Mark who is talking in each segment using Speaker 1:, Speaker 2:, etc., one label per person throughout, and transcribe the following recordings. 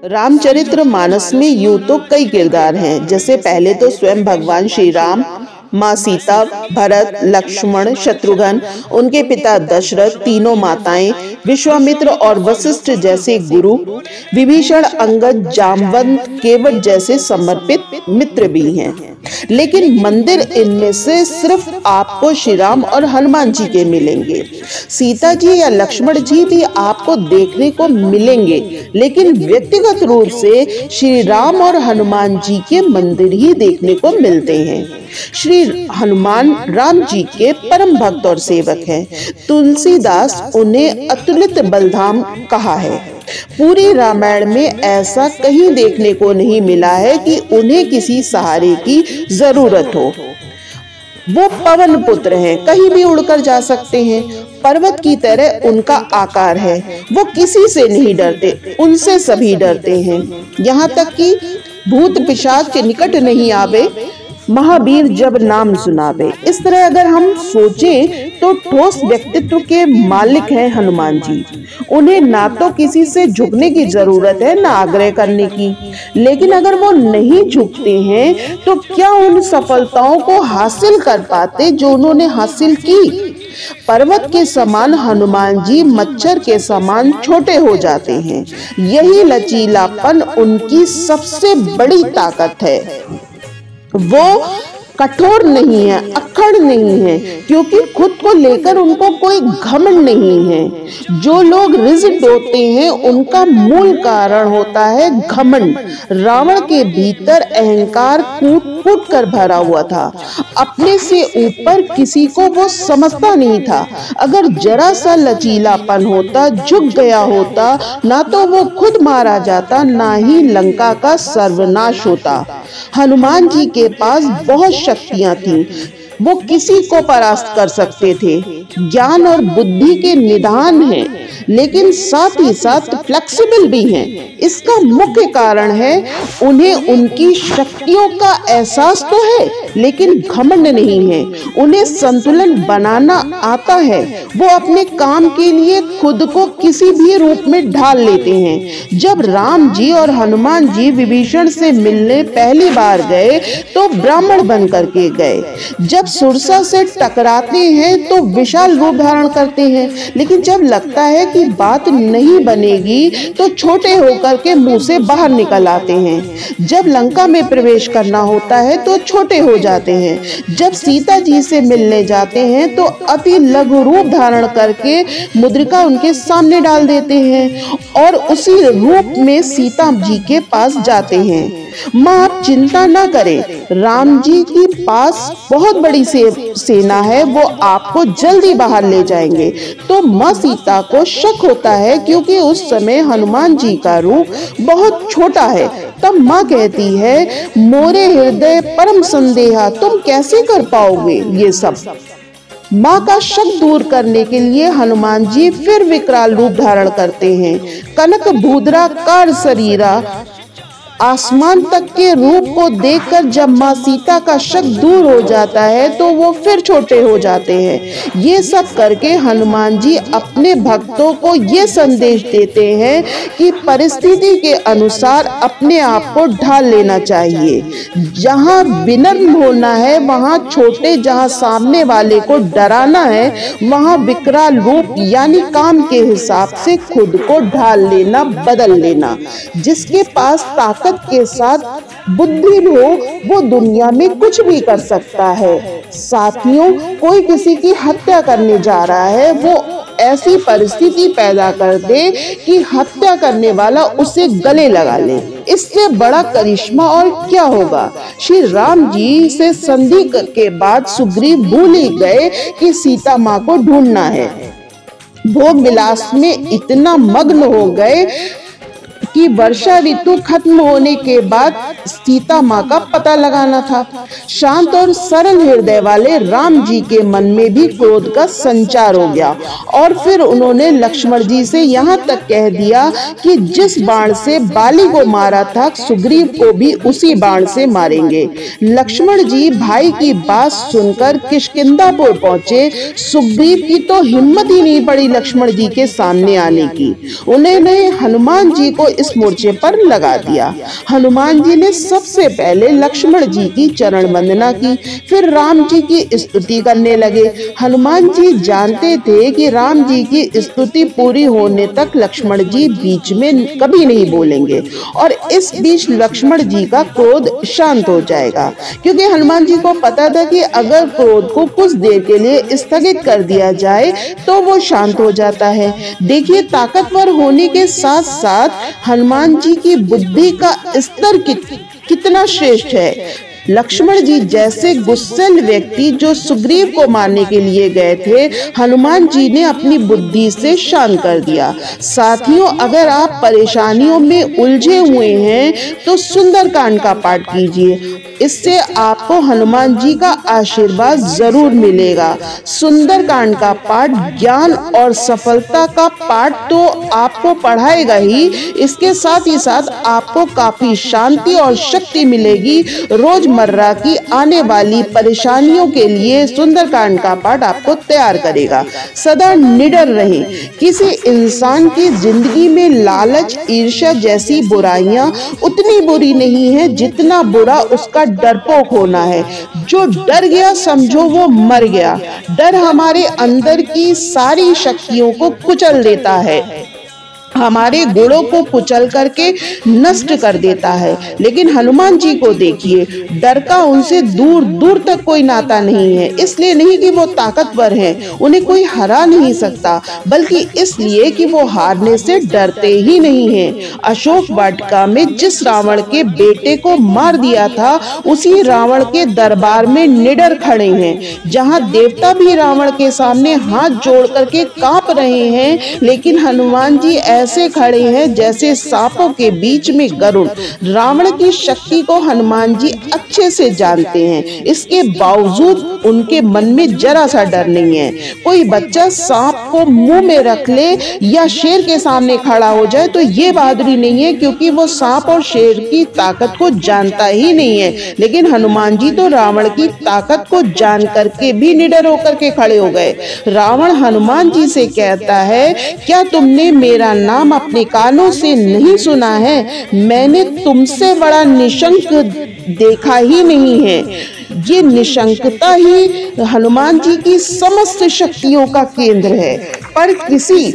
Speaker 1: रामचरित्र मानस में यूं तो कई किरदार हैं। जैसे पहले तो स्वयं भगवान श्री राम, माँ सीता, भरत, लक्ष्मण, शत्रुघ्न, उनके पिता दशरथ, तीनों माताएं, विश्वामित्र और वशिष्ठ जैसे गुरु, विभीषण, अंगद, जामवंत, केवट जैसे समर्पित मित्र भी हैं। लेकिन मंदिर इनमें से सिर्फ आपको श्री राम और हनुमान जी के मिलेंगे। सीता जी या लक्ष्मण जी भी आपको देखने को मिलेंगे, लेकिन व्यक्तिगत रूप से श्री राम और हनुमान जी के मंदिर ही देखने को मिलते हैं। श्री हनुमान राम जी के परम भक्त और सेवक हैं। तुलसीदास उन्हें अतुलित बलधाम कहा है। पूरी रामायण में ऐसा कहीं देखने को नहीं मिला है कि उन्हें किसी सहारे की जरूरत हो। वो पवन पुत्र हैं, कहीं भी उड़कर जा सकते हैं। पर्वत की तरह उनका आकार है। वो किसी से नहीं डरते, उनसे सभी डरते हैं। यहाँ तक कि भूत पिशाच के निकट नहीं आवे, महावीर जब नाम सुनावे। इस तरह अगर हम सोचें तो ठोस व्यक्तित्व के मालिक हैं हनुमान जी। उन्हें ना तो किसी से झुकने की जरूरत है, ना आग्रह करने की। लेकिन अगर वो नहीं झुकते हैं तो क्या उन सफलताओं को हासिल कर पाते जो उन्होंने हासिल की? पर्वत के समान हनुमान जी मच्छर के समान छोटे हो जाते हैं। यही लचीलापन उनकी सबसे बड़ी ताकत है। वो कठोर नहीं है, अक्खड़ नहीं है, क्योंकि खुद को लेकर उनको कोई घमंड नहीं है। जो लोग रिजिड होते हैं उनका मूल कारण होता है घमंड। रावण के भीतर अहंकार कूट कूट कर भरा हुआ था। अपने से ऊपर किसी को वो समझता नहीं था। अगर जरा सा लचीलापन होता, झुक गया होता, ना तो वो खुद मारा जाता, ना ही लंका का सर्वनाश होता। हनुमान जी के पास बहुत शक्तियां थीं। वो किसी को परास्त कर सकते थे। ज्ञान और बुद्धि के निधान हैं, लेकिन साथ ही साथ फ्लेक्सिबल भी हैं। इसका मुख्य कारण है उन्हें उनकी शक्तियों का एहसास तो है, लेकिन घमंड नहीं है। उन्हें संतुलन बनाना आता है। वो अपने काम के लिए खुद को किसी भी रूप में ढाल लेते हैं। जब राम जी और हनुमान जी विभीषण से मिलने पहली बार गए तो ब्राह्मण बन करके गए। जब सुरसा से टकराते हैं तो विशाल रूप धारण करते हैं, लेकिन जब लगता है कि बात नहीं बनेगी तो छोटे होकर के मुंह से बाहर निकल आते हैं। जब लंका में प्रवेश करना होता है तो छोटे हो जाते हैं। जब सीता जी से मिलने जाते हैं तो अति लघु रूप धारण करके मुद्रिका उनके सामने डाल देते हैं और उसी रूप में सीता जी के पास जाते हैं। माँ आप चिंता ना करें, राम जी के पास बहुत बड़ी सेना है, वो आपको जल्दी बाहर ले जाएंगे। तो माँ सीता को शक होता है, क्योंकि उस समय हनुमान जी का रूप बहुत छोटा है। तब माँ कहती है, मोरे हृदय परम संदेहा, तुम कैसे कर पाओगे ये सब? माँ का शक दूर करने के लिए हनुमान जी फिर विकराल रूप धारण करते हैं। कनक भूद्रा कार शरीरा, आसमान तक के रूप को देखकर जब माँ सीता का शक दूर हो जाता है तो वो फिर छोटे हो जाते हैं। ये सब करके हनुमान जी अपने भक्तों को ये संदेश देते हैं कि परिस्थिति के अनुसार अपने आप को ढाल लेना चाहिए। जहाँ विनम्र होना है वहाँ छोटे, जहाँ सामने वाले को डराना है वहाँ विकराल रूप यानी काम के हिसाब से खुद को ढाल लेना, बदल लेना। जिसके पास ताकत के साथ बुद्धि हो वो दुनिया में कुछ भी कर सकता है। साथियों, कोई किसी की हत्या करने जा रहा है, वो ऐसी परिस्थिति पैदा कर दे कि हत्या करने वाला उसे गले लगा ले। इससे बड़ा करिश्मा और क्या होगा? श्री राम जी से संधि के बाद सुग्रीव भूल ही गए कि सीता माँ को ढूंढना है। भोग विलास में इतना मग्न हो गए कि वर्षा ऋतु खत्म होने के बाद सीता माँ का पता लगाना था। शांत और सरल हृदय वाले राम जी के मन में भी क्रोध का संचार हो गया और फिर उन्होंने लक्ष्मण जी से यहाँ तक कह दिया कि जिस बाण से बाली को मारा था सुग्रीव को भी उसी बाण से मारेंगे। लक्ष्मण जी भाई की बात सुनकर किष्किंधापुर पहुंचे। सुग्रीव की तो हिम्मत ही नहीं पड़ी लक्ष्मण जी के सामने आने की। उन्होंने हनुमान जी को इस मोर्चे पर लगा दिया। हनुमान जी ने सबसे पहले लक्ष्मण जी की चरण वंदना की, फिर राम जी की स्तुति करने लगे। हनुमान जी जानते थे कि राम जी की स्तुति पूरी होने तक लक्ष्मण जी बीच में कभी नहीं बोलेंगे और इस बीच लक्ष्मण जी का क्रोध शांत हो जाएगा, क्योंकि हनुमान जी को पता था कि अगर क्रोध को कुछ देर के लिए स्थगित कर दिया जाए तो वो शांत हो जाता है। देखिए, ताकतवर होने के साथ साथ हनुमान जी की बुद्धि का स्तर कितना श्रेष्ठ है। लक्ष्मण जी जैसे गुस्सैल व्यक्ति जो सुग्रीव को मारने के लिए गए थे, हनुमान जी ने अपनी बुद्धि से शांत कर दिया। साथियों, अगर आप परेशानियों में उलझे हुए हैं तो सुंदरकांड का पाठ कीजिए, इससे आपको हनुमान जी का आशीर्वाद जरूर मिलेगा। सुंदरकांड का पाठ ज्ञान और सफलता का पाठ तो आपको पढ़ाएगा ही, इसके साथ ही साथ आपको काफी शांति और शक्ति मिलेगी। रोजमर्रा की आने वाली परेशानियों के लिए सुंदरकांड का पाठ आपको तैयार करेगा। सदा निडर रहें। किसी इंसान की जिंदगी में लालच, ईर्ष्या जैसी बुराइयां उतनी बुरी नहीं है जितना बुरा उसका डरपोक होना है। जो डर गया समझो वो मर गया। डर हमारे अंदर की सारी शक्तियों को कुचल देता है, हमारे गुणों को कुचल करके नष्ट कर देता है। लेकिन हनुमान जी को देखिए, डर का उनसे दूर दूर तक कोई नाता नहीं है। इसलिए नहीं कि वो ताकतवर हैं, उन्हें कोई हरा नहीं सकता, बल्कि इसलिए कि वो हारने से डरते ही नहीं हैं। अशोक वाटिका में जिस रावण के बेटे को मार दिया था, उसी रावण के दरबार में निडर खड़े हैं। जहां देवता भी रावण के सामने हाथ जोड़ करके कांप रहे हैं, लेकिन हनुमान जी ऐसे खड़े हैं जैसे सांपों के बीच में गरुड़। रावण की शक्ति को हनुमान जी अच्छे से जानते हैं, इसके बावजूद उनके मन में जरा सा डर नहीं है। कोई बच्चा सांप को मुंह में रख ले या शेर के सामने खड़ा हो जाए तो ये बहादुरी नहीं है, क्योंकि वो सांप और शेर की ताकत को जानता ही नहीं है। लेकिन हनुमान जी तो रावण की ताकत को जान करके भी निडर होकर के खड़े हो गए। रावण हनुमान जी से कहता है, क्या तुमने मेरा नाम अपने कानों से नहीं सुना है? मैंने तुमसे बड़ा निशंक देखा ही नहीं है। ये निशंकता ही हनुमान जी की समस्त शक्तियों का केंद्र है, पर किसी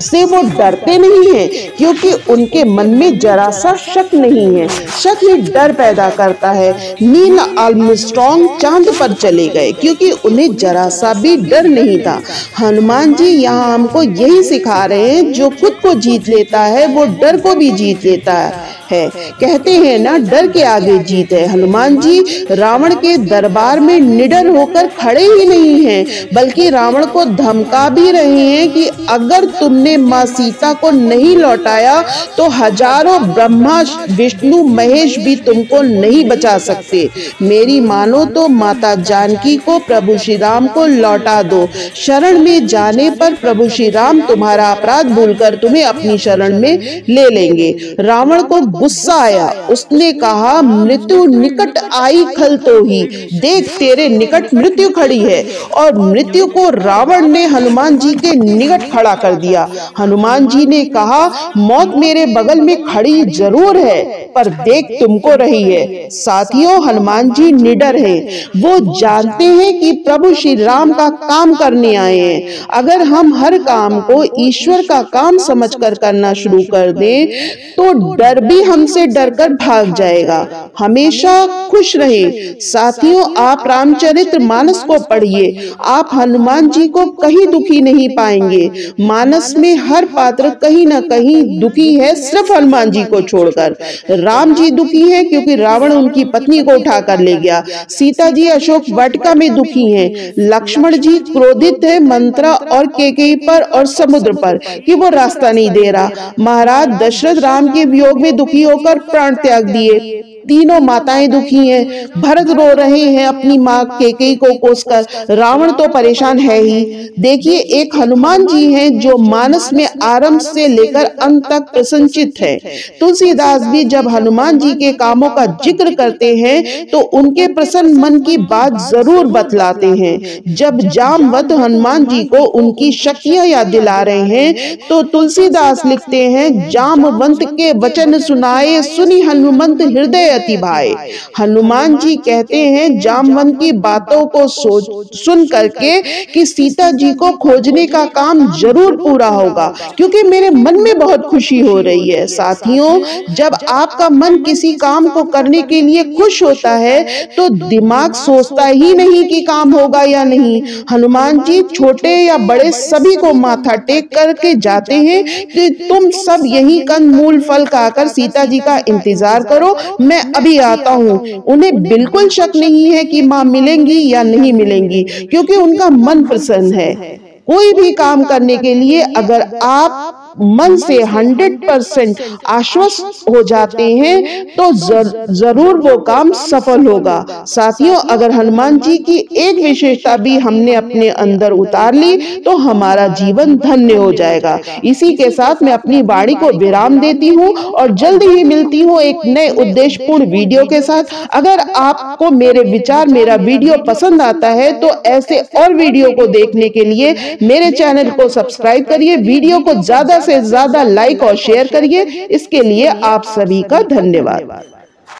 Speaker 1: से वो डरते नहीं हैं, क्योंकि उनके मन में जरा सा शक नहीं है। शक ही डर पैदा करता है। नील आर्मस्ट्रांग चांद पर चले गए क्योंकि उन्हें जरा सा भी डर नहीं था। हनुमान जी यहाँ हमको यही सिखा रहे हैं, जो खुद को जीत लेता है वो डर को भी जीत लेता है। कहते हैं ना, डर के आगे जीत है। हनुमान जी रावण के दरबार में निडर होकर खड़े ही नहीं हैं, बल्कि रावण को धमका भी रहे हैं कि अगर तुमने माँ सीता को नहीं लौटाया तो हजारों ब्रह्मा, विष्णु, महेश भी तुमको नहीं बचा सकते। मेरी मानो तो माता जानकी को प्रभु श्री राम को लौटा दो। शरण में जाने पर प्रभु श्री राम तुम्हारा अपराध भूलकर तुम्हें अपनी शरण में ले लेंगे। रावण को गुस्सा आया। उसने कहा, मृत्यु निकट आई खल तो ही। देख, तेरे निकट मृत्यु खड़ी है। और मृत्यु को रावण ने हनुमान जी के निकट खड़ा कर दिया। हनुमान जी ने कहा, मौत मेरे बगल में खड़ी जरूर है, पर देख तुमको रही है। साथियों, हनुमान जी निडर हैं। वो जानते हैं कि प्रभु श्री राम का काम करने आए हैं। अगर हम हर काम को ईश्वर का काम समझकर करना शुरू कर दें तो डर भी हमसे डरकर भाग जाएगा। हमेशा खुश रहें। साथियों, आप रामचरित्र मानस को पढ़िए, आप हनुमान जी को कहीं दुखी नहीं पाएंगे। मानस में हर पात्र कहीं न कहीं दुखी है, सिर्फ हनुमान जी को छोड़कर। राम जी दुखी हैं क्योंकि रावण उनकी पत्नी को उठा कर ले गया। सीता जी अशोक वाटिका में दुखी हैं। हैं। लक्ष्मण जी क्रोधित है मंत्रा और कैकेयी पर और समुद्र पर कि वो रास्ता नहीं दे रहा। महाराज दशरथ राम के वियोग में दुखी होकर प्राण त्याग दिए। तीनों माताएं दुखी हैं। भरत रो रहे हैं अपनी माँ कैकेयी को कोसकर। रावण तो परेशान है ही। देखिए एक हनुमान जी हैं जो मानस में आरंभ से लेकर अंत तक प्रसन्नचित्त है। तुलसीदास भी जब हनुमान जी के कामों का जिक्र करते हैं तो उनके प्रसन्न मन की बात जरूर बतलाते हैं। जब जामवंत हनुमान जी को उनकी शक्तियां याद दिला रहे हैं तो तुलसीदास लिखते हैं, जामवंत के वचन सुनाए सुनी हनुमंत हृदय अति भाए। हनुमान जी कहते हैं जामवंत की बातों को सुन करके कि सीता जी को खोजने का काम जरूर पूरा होगा, क्योंकि मेरे मन में बहुत खुशी हो रही है। साथियों, जब आपका मन किसी काम को करने के लिए खुश होता है तो दिमाग सोचता ही नहीं कि काम होगा या नहीं। हनुमान जी छोटे या बड़े सभी को माथा टेक करके जाते हैं कि तुम सब यही कंद मूल फल खाकर सीता जी का इंतजार करो, मैं अभी आता हूँ। उन्हें बिल्कुल शक नहीं है कि माँ मिलेंगी या नहीं मिलेंगी, क्योंकि उनका मन प्रसन्न है। कोई भी काम करने के लिए अगर आप मन से 100% आश्वस्त हो जाते हैं तो जरूर वो काम सफल होगा। साथियों, अगर हनुमान जी की एक विशेषता भी हमने अपने अंदर उतार ली तो हमारा जीवन धन्य हो जाएगा। इसी के साथ मैं अपनी वाणी को विराम देती हूँ और जल्द ही मिलती हूँ एक नए उद्देश्यपूर्ण वीडियो के साथ। अगर आपको मेरे विचार, मेरा वीडियो पसंद आता है तो ऐसे और वीडियो को देखने के लिए मेरे चैनल को सब्सक्राइब करिए, वीडियो को ज्यादा से ज्यादा लाइक और शेयर करिए। इसके लिए आप सभी का धन्यवाद।